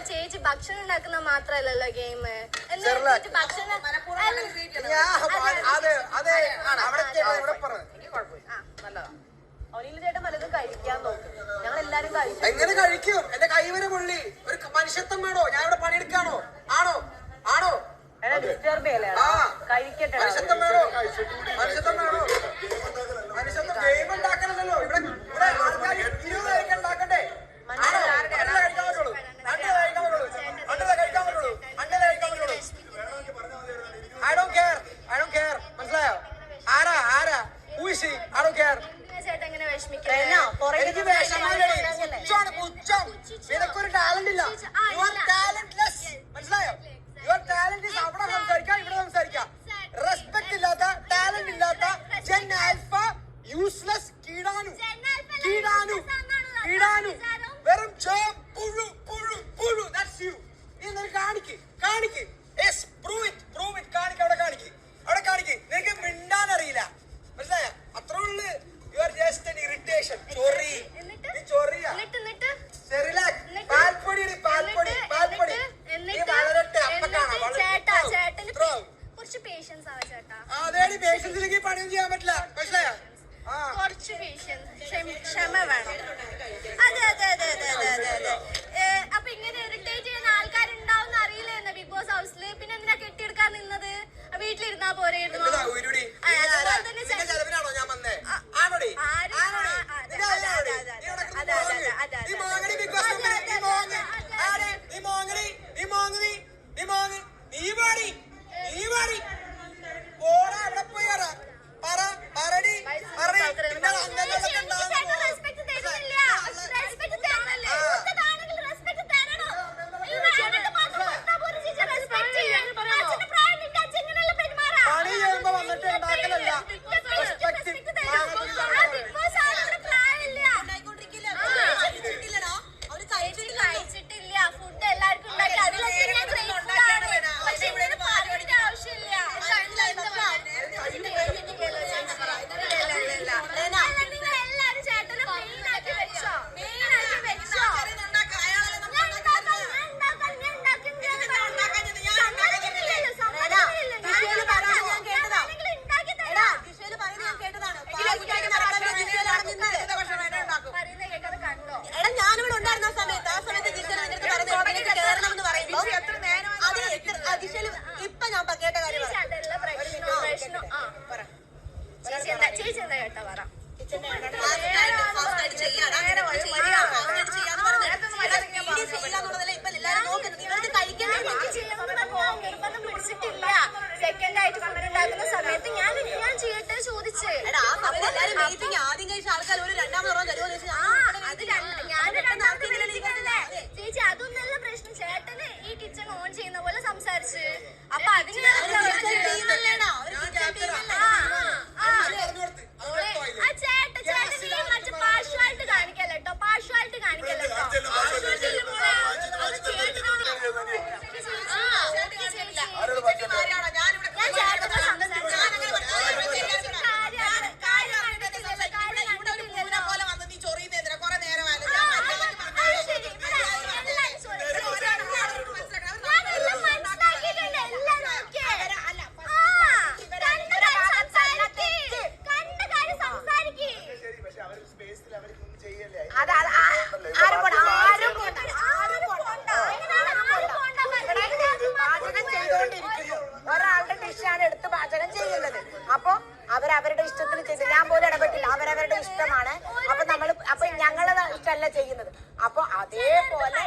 ചേച്ചി ഭക്ഷണം ഉണ്ടാക്കുന്ന മാത്രല്ലല്ലോ ഗെയിം. എങ്ങനെ കഴിക്കും? എന്റെ കൈവരെ പുള്ളി ഒരു മനുഷ്യത്വം വേണോ? ഞാൻ ഇവിടെ പണിയെടുക്കാണോ? ആണോ ആണോ കഴിക്കട്ടെ. മനുഷ്യത്വം വേണോ? മനുഷ്യത്വം വേണോ? മനുഷ്യത്വം ഗെയിം ഉണ്ടാക്കണല്ലോ. ഇവിടെ ഇവിടെ ആൾക്കാർ 20 കഴിക്കാൻ ഉണ്ടാക്കട്ടെ. I don't care. മനസ്സിലായോ? ആരാ who is she? I don't care. എനിക്ക് നിനക്കൊരു ടാലന്റ് ഇല്ല. You are talentless. മനസ്സിലായോ? Your talent is അവിടെ സംസാരിക്കാം, ഇവിടെ സംസാരിക്കാം. റെസ്പെക്ട് ഇല്ലാത്ത, ടാലന്റ് ഇല്ലാത്ത ജെൻ ആൽഫ യൂസ്ലെസ് കീടാനു വെറും പുഴു. That's you. നീ എന്തൊരു കാണിക്ക്. Yes, prove it. കാണിക്ക്. അവിടെ കാണിക്ക്. നിനക്ക് മിണ്ടാൻ അറിയില്ല. മനസ്സിലായോ? അത്രേ ഉള്ളു. You are just an irritation. ചൊറി. നീ ചൊറിയാ. പാൽപ്പൊടി. നീ വളരട്ടെ. കുറച്ച് പേഷ്യൻസ് ആവാ ചേട്ടാ. അതേടി പേഷ്യൻസിലേക്ക് പണിയും ചെയ്യാൻ പറ്റില്ല. മനസ്സിലായോ? കുറച്ച് ക്ഷമ വേണം. അതെ. അപ്പൊ ഇങ്ങനെ ഇറിറ്റേറ്റ് ചെയ്യുന്ന ആൾക്കാരുണ്ടാവും അറിയില്ലെന്ന് ബിഗ് ബോസ് ഹൗസില്. പിന്നെ എന്തിനാ കെട്ടിയെടുക്കാൻ നിന്നത്? വീട്ടിലിരുന്നാ പോരായിരുന്നു. ചേച്ചി എന്താ കേട്ടോ പറ. സെക്കൻഡ് ആയിട്ട് ഫുഡ് ഉണ്ടാക്കുന്ന സമയത്ത് ഞാൻ ചെയ്യട്ടെ ചോദിച്ചേ. ചേച്ചി അതൊന്നല്ല പ്രശ്നം. ചേട്ടന് ഈ കിച്ചൺ ഓൺ ചെയ്യുന്ന പോലെ സംസാരിച്ച് അപ്പൊ അതിന് പാർഷ്വാലിറ്റി കാണിക്കല്ലോ. ഒരാളുടെ ഡിഷാണ് എടുത്ത് പാചകം ചെയ്യുന്നത്. അപ്പൊ അവരവരുടെ ഇഷ്ടത്തിന് ചെയ്ത് ഞാൻ പോലും ഇടപെട്ടില്ല. അവരവരുടെ ഇഷ്ടമാണ്. അപ്പൊ ഞങ്ങളെ ഇഷ്ടമല്ല ചെയ്യുന്നത്. അപ്പൊ അതേപോലെ